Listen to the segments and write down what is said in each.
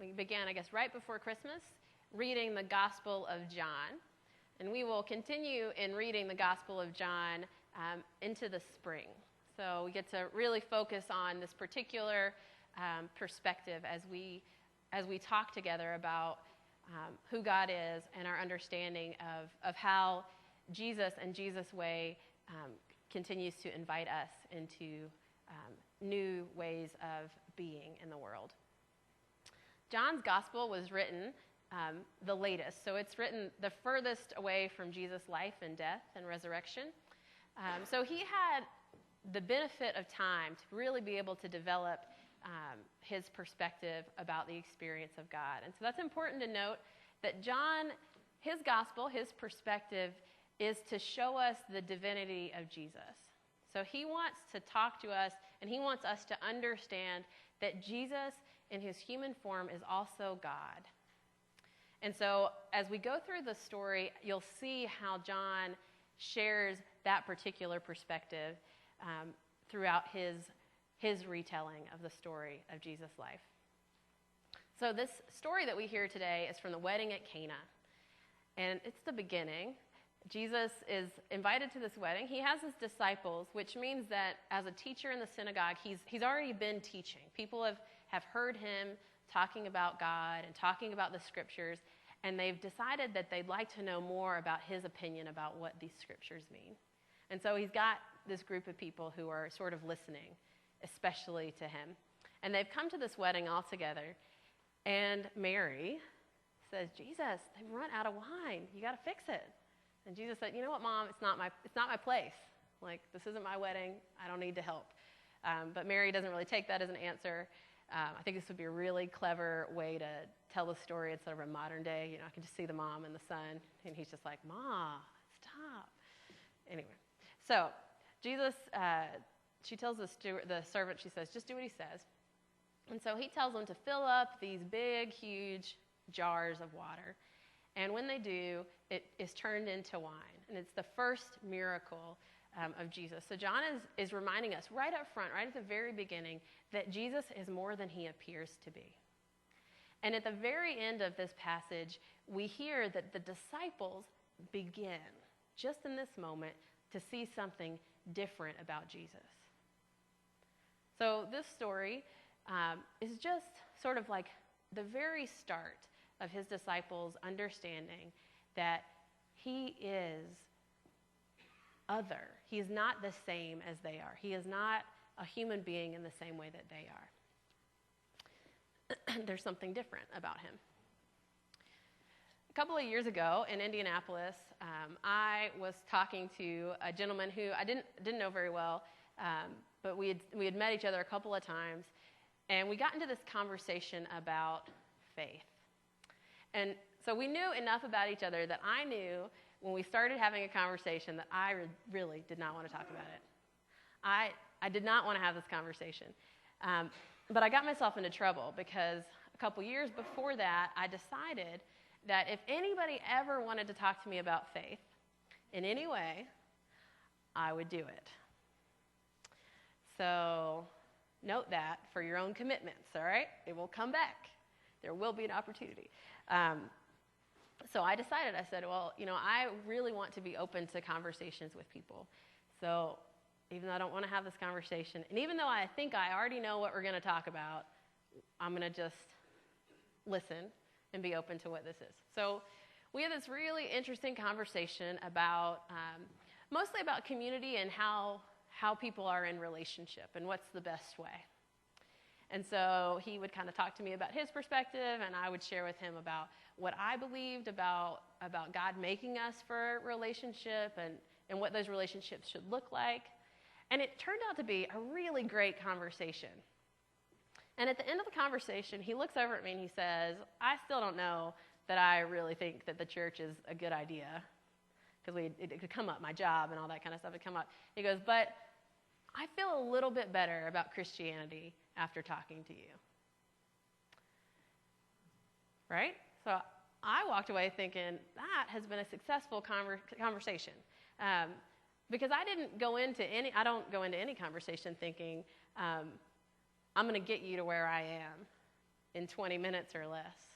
We began, I guess, right before Christmas, reading the Gospel of John. And we will continue in reading the Gospel of John into the spring. So we get to really focus on this particular perspective as we talk together about who God is and our understanding of how Jesus and Jesus' way continues to invite us into new ways of being in the world. John's gospel was written the latest, so it's written the furthest away from Jesus' life and death and resurrection. So he had the benefit of time to really be able to develop his perspective about the experience of God. And so that's important to note that John, his gospel, his perspective is to show us the divinity of Jesus. So he wants to talk to us, and he wants us to understand that Jesus in his human form is also God. And so as we go through the story, you'll see how John shares that particular perspective throughout his retelling of the story of Jesus' life. So this story that we hear today is from the wedding at Cana. And it's the beginning. Jesus is invited to this wedding. He has his disciples, which means that as a teacher in the synagogue, he's already been teaching. People have heard him talking about God and talking about the scriptures, and they've decided that they'd like to know more about his opinion about what these scriptures mean. And so he's got this group of people who are sort of listening, especially to him. And they've come to this wedding all together, and Mary says, Jesus, they've run out of wine. You got to fix it. And Jesus said, you know what, Mom, it's not my place. Like, this isn't my wedding. I don't need to help. But Mary doesn't really take that as an answer. I think this would be a really clever way to tell the story instead of a modern day. You know, I can just see the mom and the son, and he's just like, Ma, stop. Anyway, so Jesus, she tells the servant, she says, just do what he says. And so he tells them to fill up these big, huge jars of water. And when they do, it is turned into wine. And it's the first miracle of Jesus. So John is reminding us right up front, right at the very beginning, that Jesus is more than he appears to be. And at the very end of this passage, we hear that the disciples begin, just in this moment, to see something different about Jesus. So this story is just sort of like the very start of his disciples understanding that he is other. He is not the same as they are. He is not a human being in the same way that they are. There's something different about him. A couple of years ago in Indianapolis, I was talking to a gentleman who I didn't know very well, but we had met each other a couple of times, and we got into this conversation about faith. And so we knew enough about each other that I knew when we started having a conversation that I really did not want to talk about it. I did not want to have this conversation. But I got myself into trouble because a couple years before that, I decided that if anybody ever wanted to talk to me about faith in any way, I would do it. So note that for your own commitments, all right? It will come back. There will be an opportunity. So I decided, I said, well, you know, I really want to be open to conversations with people. So even though I don't want to have this conversation, and even though I think I already know what we're going to talk about, I'm going to just listen and be open to what this is. So we had this really interesting conversation about, mostly about community and how people are in relationship and what's the best way. And so he would kind of talk to me about his perspective, and I would share with him about what I believed about God making us for relationship and what those relationships should look like. And it turned out to be a really great conversation. And at the end of the conversation, he looks over at me and he says, I still don't know that I really think that the church is a good idea. Because it could come up, my job and all that kind of stuff would come up. He goes, but I feel a little bit better about Christianity after talking to you. Right? So I walked away thinking, that has been a successful conversation. Because I don't go into any conversation thinking, I'm going to get you to where I am. in 20 minutes or less.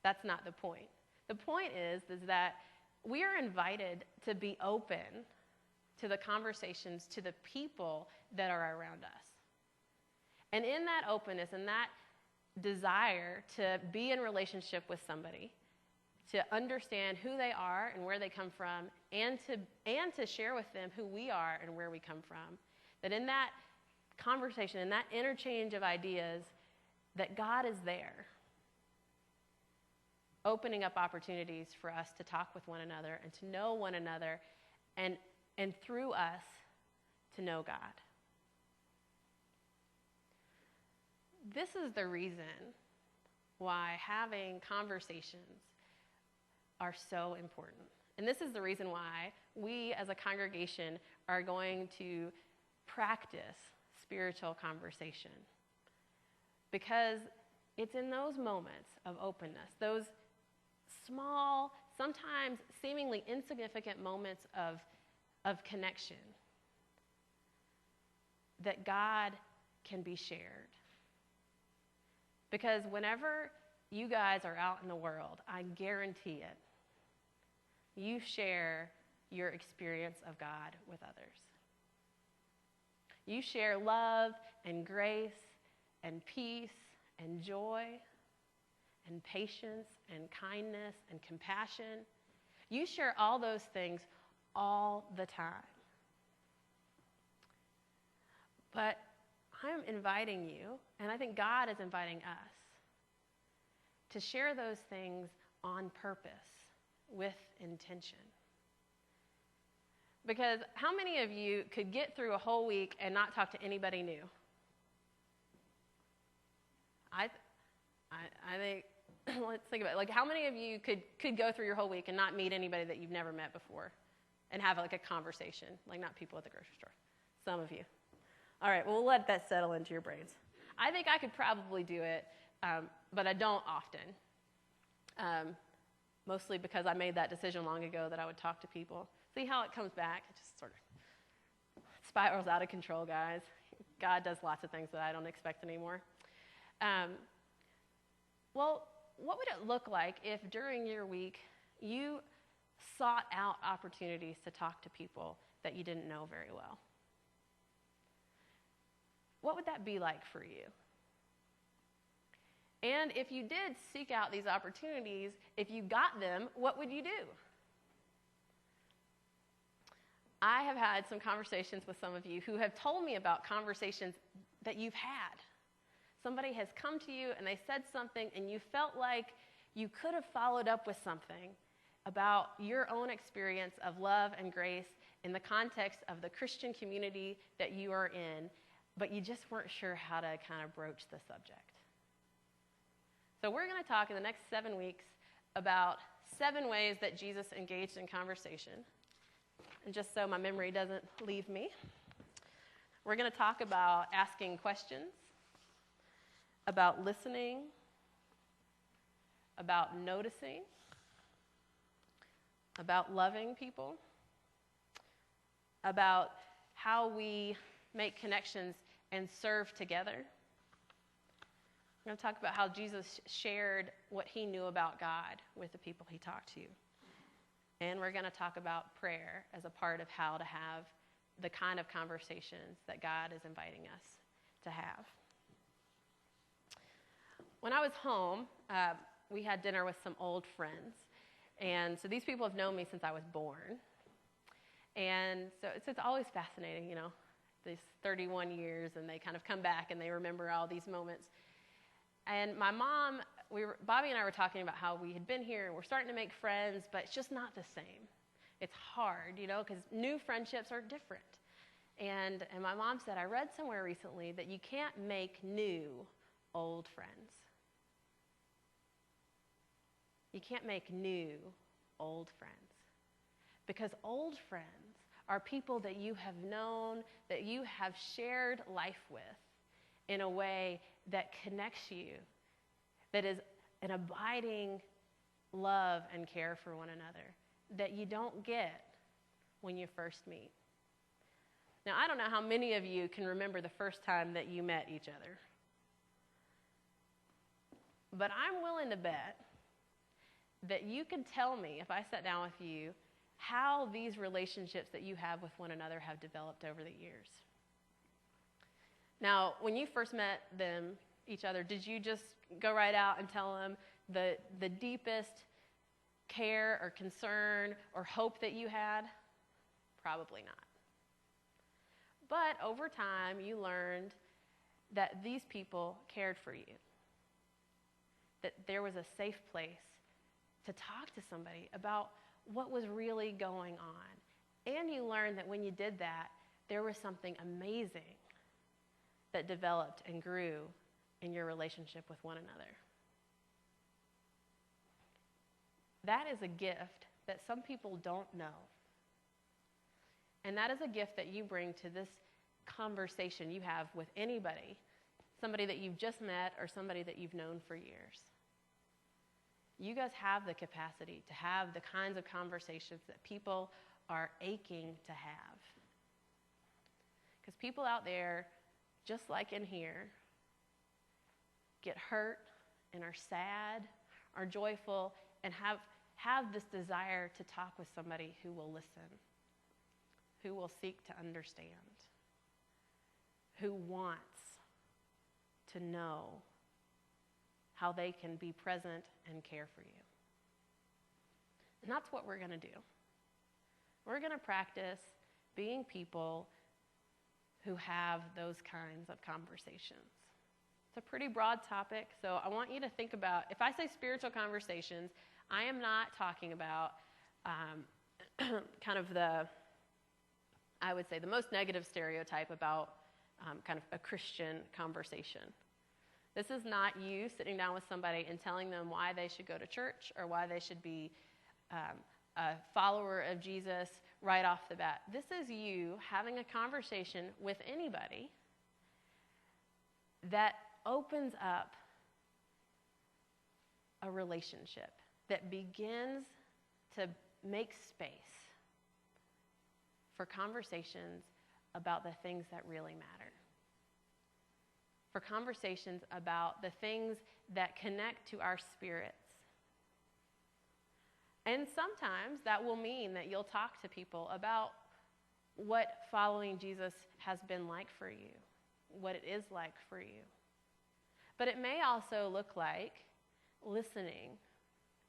That's not the point. The point is that we are invited to be open to the conversations, to the people that are around us. And in that openness and that desire to be in relationship with somebody, to understand who they are and where they come from, and to share with them who we are and where we come from, that in that conversation, in that interchange of ideas, that God is there, opening up opportunities for us to talk with one another and to know one another, and through us to know God. This is the reason why having conversations are so important. And this is the reason why we as a congregation are going to practice spiritual conversation. Because it's in those moments of openness, those small, sometimes seemingly insignificant moments of connection, that God can be shared. Because whenever you guys are out in the world, I guarantee it, you share your experience of God with others. You share love and grace and peace and joy and patience and kindness and compassion. You share all those things all the time. But I'm inviting you, and I think God is inviting us, to share those things on purpose, with intention. Because how many of you could get through a whole week and not talk to anybody new? I think, let's think about it. Like, how many of you could go through your whole week and not meet anybody that you've never met before and have like a conversation? Like, not people at the grocery store. Some of you. All right, well, we'll let that settle into your brains. I think I could probably do it, but I don't often. Mostly because I made that decision long ago that I would talk to people. See how it comes back? It just sort of spirals out of control, guys. God does lots of things that I don't expect anymore. Well, what would it look like if during your week you sought out opportunities to talk to people that you didn't know very well? What would that be like for you? And if you did seek out these opportunities, if you got them, what would you do? I have had some conversations with some of you who have told me about conversations that you've had. Somebody has come to you and they said something and you felt like you could have followed up with something about your own experience of love and grace in the context of the Christian community that you are in, but you just weren't sure how to kind of broach the subject. So we're going to talk in the next 7 weeks about 7 ways that Jesus engaged in conversation. And just so my memory doesn't leave me, we're going to talk about asking questions, about listening, about noticing, about loving people, about how we make connections and serve together. We're going to talk about how Jesus shared what he knew about God with the people he talked to. And we're going to talk about prayer as a part of how to have the kind of conversations that God is inviting us to have. When I was home, we had dinner with some old friends. And so these people have known me since I was born. And so it's always fascinating, you know, these 31 years, and they kind of come back and they remember all these moments. And my mom, Bobby and I were talking about how we had been here and we're starting to make friends, but it's just not the same. It's hard, you know, because new friendships are different. And my mom said, I read somewhere recently that you can't make new old friends. You can't make new old friends. Because old friends are people that you have known, that you have shared life with in a way that connects you, that is an abiding love and care for one another that you don't get when you first meet. Now, I don't know how many of you can remember the first time that you met each other. But I'm willing to bet that you could tell me, if I sat down with you, how these relationships that you have with one another have developed over the years. Now, when you first met each other, did you just go right out and tell them the deepest care or concern or hope that you had? Probably not. But over time, you learned that these people cared for you, that there was a safe place to talk to somebody about what was really going on. And you learned that when you did that, there was something amazing that developed and grew in your relationship with one another. That is a gift that some people don't know. And that is a gift that you bring to this conversation you have with anybody, somebody that you've just met or somebody that you've known for years. You guys have the capacity to have the kinds of conversations that people are aching to have. Because people out there, just like in here, get hurt and are sad, are joyful, and have this desire to talk with somebody who will listen, who will seek to understand, who wants to know how they can be present and care for you. And that's what we're going to do. We're going to practice being people who have those kinds of conversations. It's a pretty broad topic, so I want you to think about, if I say spiritual conversations, I am not talking about kind of I would say the most negative stereotype about kind of a Christian conversation. This is not you sitting down with somebody and telling them why they should go to church or why they should be a follower of Jesus right off the bat. This is you having a conversation with anybody that opens up a relationship, that begins to make space for conversations about the things that really matter. For conversations about the things that connect to our spirits. And sometimes that will mean that you'll talk to people about what following Jesus has been like for you, what it is like for you. But it may also look like listening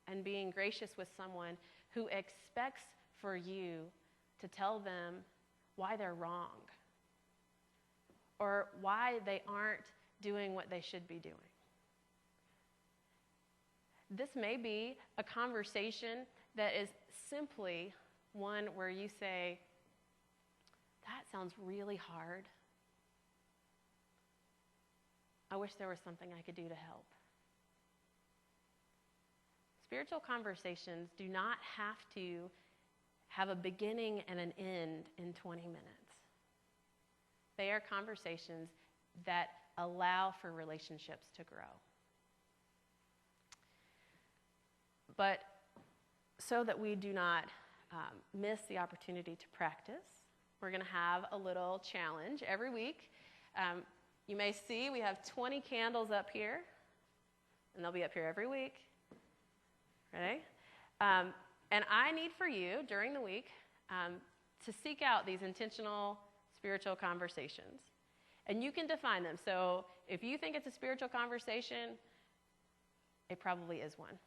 and being gracious with someone who expects for you to tell them why they're wrong or why they aren't doing what they should be doing. This may be a conversation that is simply one where you say, that sounds really hard. I wish there was something I could do to help. Spiritual conversations do not have to have a beginning and an end in 20 minutes. They are conversations that allow for relationships to grow. But so that we do not miss the opportunity to practice, we're going to have a little challenge every week. You may see we have 20 candles up here, and they'll be up here every week. Ready? And I need for you, during the week, to seek out these intentional spiritual conversations. And you can define them. So if you think it's a spiritual conversation, it probably is one.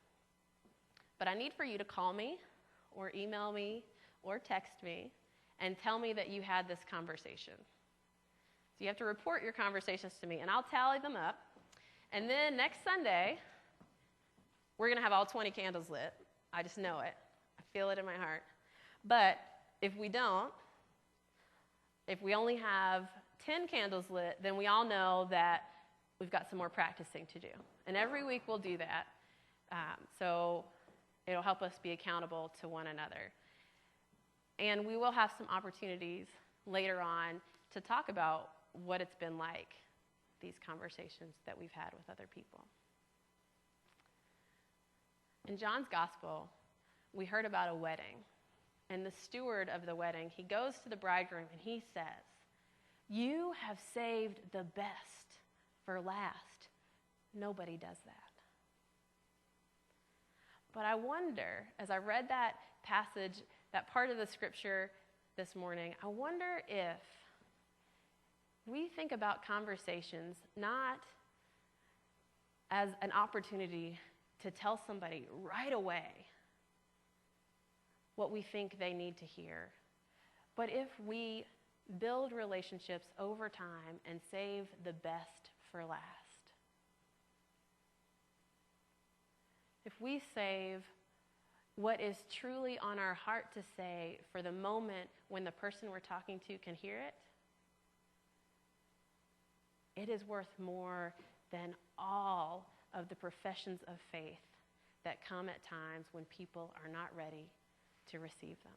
But I need for you to call me or email me or text me and tell me that you had this conversation. So you have to report your conversations to me, and I'll tally them up. And then next Sunday, we're going to have all 20 candles lit. I just know it. I feel it in my heart. But if we don't, if we only have 10 candles lit, then we all know that we've got some more practicing to do. And every week we'll do that. So it'll help us be accountable to one another. And we will have some opportunities later on to talk about what it's been like, these conversations that we've had with other people. In John's gospel, we heard about a wedding. And the steward of the wedding, he goes to the bridegroom and he says, "You have saved the best for last." Nobody does that. But I wonder, as I read that passage, that part of the scripture this morning, I wonder if we think about conversations not as an opportunity to tell somebody right away what we think they need to hear, but if we build relationships over time and save the best for last. If we save what is truly on our heart to say for the moment when the person we're talking to can hear it, it is worth more than all of the professions of faith that come at times when people are not ready to receive them.